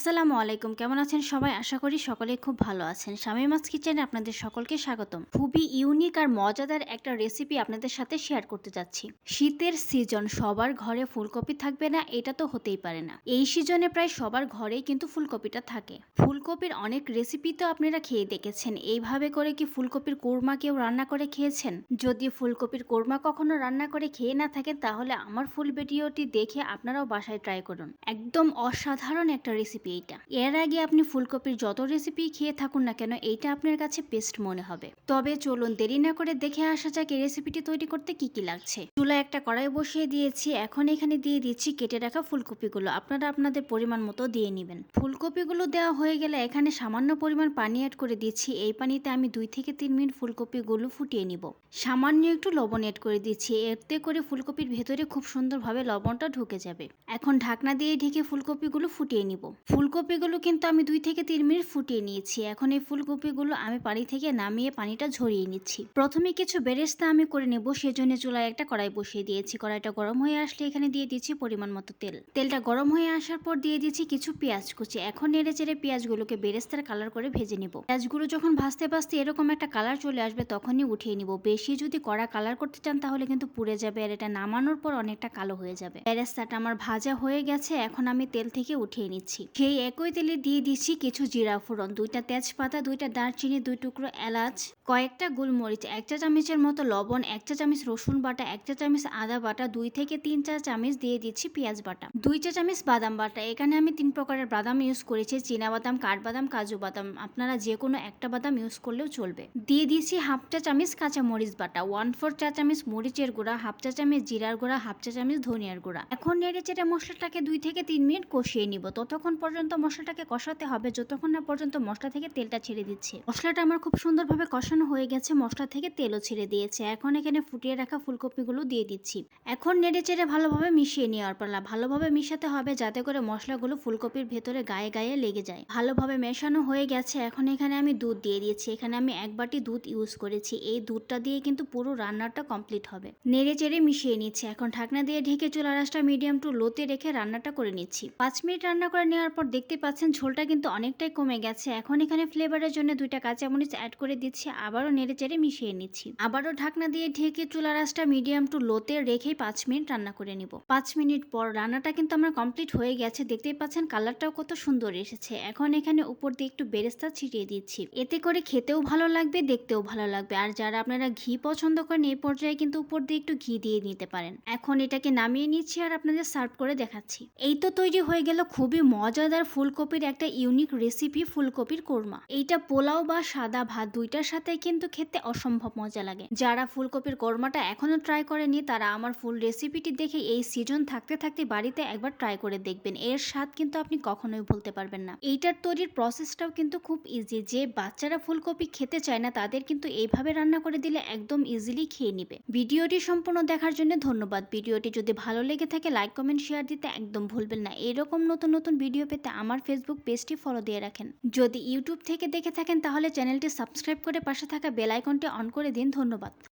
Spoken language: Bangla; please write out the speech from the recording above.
আসসালামু আলাইকুম। কেমন আছেন সবাই? আশা করি সকলেই খুব ভালো আছেন। শামীমাস কিচেনে আপনাদের সকলকে স্বাগতম। খুবই ইউনিক আর মজাদার একটা রেসিপি আপনাদের সাথে শেয়ার করতে যাচ্ছি। শীতের সিজন, সবার ঘরে ফুলকপি থাকবে না এটা তো হতেই পারে না। এই সিজনে প্রায় সবার ঘরেই কিন্তু ফুলকপিটা থাকে। ফুলকপির অনেক রেসিপি তো আপনারা খেয়ে দেখেছেন। এইভাবে করে কি ফুলকপির কোরমা কেউ রান্না করে খেয়েছেন? যদি ফুলকপির কোরমা কখনো রান্না করে খেয়ে না থাকেন তাহলে আমার ফুল ভিডিওটি দেখে আপনারাও বাসায় ট্রাই করুন। একদম অসাধারণ একটা রেসিপি এইটা। এর আগে আপনি ফুলকপির যত রেসিপি খেয়ে থাকুন না কেন এইটা আপনার কাছে বেস্ট মনে হবে। তবে চলুন দেরি না করে দেখে আসা যাক এই রেসিপিটি তৈরি করতে কি কি লাগছে। চুলায় একটা কড়াই বসিয়ে দিয়েছি। এখন এখানে দিয়ে দিচ্ছি কেটে রাখা ফুলকপিগুলো। আপনারা আপনাদের পরিমাণ মতো দিয়ে নেবেন। ফুলকপিগুলো দেওয়া হয়ে গেলে এখানে সামান্য পরিমাণ পানি অ্যাড করে দিচ্ছি। এই পানিতে আমি 2 থেকে 3 মিনিট ফুলকপিগুলো ফুটিয়ে নিব। সামান্য একটু লবণ অ্যাড করে দিচ্ছি। এতে করে ফুলকপির ভেতরে খুব সুন্দরভাবে লবণটা ঢুকে যাবে। এখন ঢাকনা দিয়ে ঢেকে ফুলকপিগুলো ফুটিয়ে নিব। ফুলকপিগুলো কিন্তু আমি 2 থেকে 3 মিনিট ফুটিয়ে নিয়েছি। এখন এই ফুলকপিগুলো আমি পানি থেকে নামিয়ে পানিটা ঝরিয়ে নিচ্ছি। প্রথমে কিছু বেরেস্তা আমি করে নেব, সেজন্য চুলায় একটা কড়াই বসিয়ে দিয়েছি। কড়াইটা গরম হয়ে আসলে এখানে দিয়ে দিচ্ছি পরিমাণ মতো তেল। তেলটা গরম হয়ে আসার পর দিয়ে দিচ্ছি কিছু পেঁয়াজ কুচি। এখন নেড়ে চেড়ে পেঁয়াজগুলোকে বেরেস্তার কালার করে ভেজে নিব। পেঁয়াজগুলো যখন ভাজতে ভাজতে এরকম একটা কালার চলে আসবে তখনই উঠিয়ে নিব। বেশি যদি কড়া কালার করতে চান তাহলে কিন্তু পুড়ে যাবে আর এটা নামানোর পর অনেকটা কালো হয়ে যাবে। বেরেস্তাটা আমার ভাজা হয়ে গেছে। এখন আমি তেল থেকে উঠিয়ে নিচ্ছি। সেই একই তেলে দিয়ে দিচ্ছি কিছু জিরা ফোড়ন, 2টা তেজপাতা, 2টা দারচিনি, 2 টুকরো এলাচ, কয়েকটা গোলমরিচ, 1 চা চামচের মতো লবণ, 1 চা চামচ রসুন বাটা, 1 চা চামচ আদা বাটা, 2 থেকে 3 চা চামচ দিয়ে দিচ্ছি পেঁয়াজ বাটা, 2 চা চামচ বাদাম বাটা। এখানে আমি 3 প্রকারের বাদাম ইউজ করেছি, চীনা বাদাম, কাঠবাদাম, কাজু বাদাম। আপনারা যে কোনো একটা বাদাম ইউজ করলেও চলবে। দিয়ে দিচ্ছি 1/2 চা চামচ কাঁচা মরিচ বাটা, 1/4 চা চামচ মরিচের গুঁড়া, 1/2 চা চামচ জিরার গুঁড়া, 1/2 চা চামচ ধনিয়ার গুঁড়া। এখন নেড়ে চেড়ে মশলাটাকে 2 থেকে 3 মিনিট কষিয়ে নিব। ততক্ষণ পর্যন্ত মশলাটাকে কষাতে হবে যতক্ষণ না পর্যন্ত মশলা থেকে তেলটা ছেড়ে দিচ্ছে। মশলাটা আমার খুব সুন্দরভাবে কষানো হয়ে গেছে, মশলা থেকে তেলও ছেড়ে দিয়েছে। এখন এখানে ফুটিয়ে রাখা ফুলকপিগুলো দিয়ে দিচ্ছি। এখন নেড়ে চেড়ে ভালোভাবে মিশিয়ে নেওয়ার পালা। ভালোভাবে মিশাতে হবে যাতে করে মশলাগুলো ফুলকপির ভেতরে গায়ে গায়ে লেগে যায়। ভালোভাবে মেশানো হয়ে গেছে। এখন এখানে আমি দুধ দিয়ে দিয়েছি। এখানে আমি 1 বাটি দুধ ইউজ করেছি। এই দুধটা দিয়ে কিন্তু পুরো রান্নাটা কমপ্লিট হবে। নেড়ে চেড়ে মিশিয়ে নিচ্ছি। এখন ঢাকনা দিয়ে ঢেকে চুলার আঁচটা মিডিয়াম টু লোতে রেখে রান্নাটা করে নিচ্ছি। 5 মিনিট রান্না করে নেওয়ার পর দেখতে পাচ্ছেন ঝোলটা কিন্তু অনেকটাই কমে গেছে। এখন এখানে ফ্লেভারের জন্য 2টা কাঁচামরিচ অ্যাড করে দিচ্ছি। আবারও নেড়ে চেড়ে মিশিয়ে নিচ্ছি। আবারও ঢাকনা দিয়ে ঢেকে চুলার আঁচটা মিডিয়াম টু লোতে রেখে 5 মিনিট রান্না করে নিব। 5 মিনিট পর রান্নাটা কিন্তু আমার কমপ্লিট হয়ে গেছে। দেখতেই পাচ্ছেন কালারটাও কত সুন্দর এসেছে। এখন এখানে উপর দিয়ে একটু বেরেস্তা ছিটিয়ে দিচ্ছি। এতে করে খেতেও ভালো লাগবে, দেখতেও ভালো লাগবে। আর যারা আপনারা ঘি পছন্দ করেন এই পর্যায়ে কিন্তু উপর দিয়ে একটু ঘি দিয়ে নিতে পারেন। এখন এটাকে নামিয়ে নিচ্ছি আর আপনাদের সার্ভ করে দেখাচ্ছি। এই তো তৈরি হয়ে গেল খুবই মজাদার ফুলকপির একটা ইউনিক রেসিপি, ফুলকপির কোরমা। এইটা পোলাও বা সাদা ভাত দুইটার সাথে কিন্তু খেতে অসম্ভব মজা লাগে। যারা ফুলকপির কোরমাটা এখনো ট্রাই করেনি তারা আমার ফুল রেসিপিটি দেখে এই সিজন থাকতে থাকতে বাড়িতে একবার ট্রাই করে দেখবেন। এর স্বাদ কিন্তু আপনি কখনোই ভুলতে পারবেন না। এইটার তৈরির প্রসেসটাও কিন্তু খুব ইজি। যে বাচ্চারা ফুলকপি খেতে চায় না তাদের কিন্তু এইভাবে রান্না করে দিলে একদম ইজিলি খেয়ে নিবে। ভিডিওটি সম্পূর্ণ দেখার জন্য ধন্যবাদ। ভিডিওটি যদি ভালো লেগে থাকে লাইক কমেন্ট শেয়ার দিতে একদম ভুলবেন না। এরকম নতুন নতুন ভিডিও পেতে আমার ফেসবুক পেজটি ফলো দিয়ে রাখেন। যদি ইউটিউব থেকে দেখে থাকেন তাহলে চ্যানেলটি সাবস্ক্রাইব করে পাশে থাকা বেল আইকনটি অন করে দিন। ধন্যবাদ।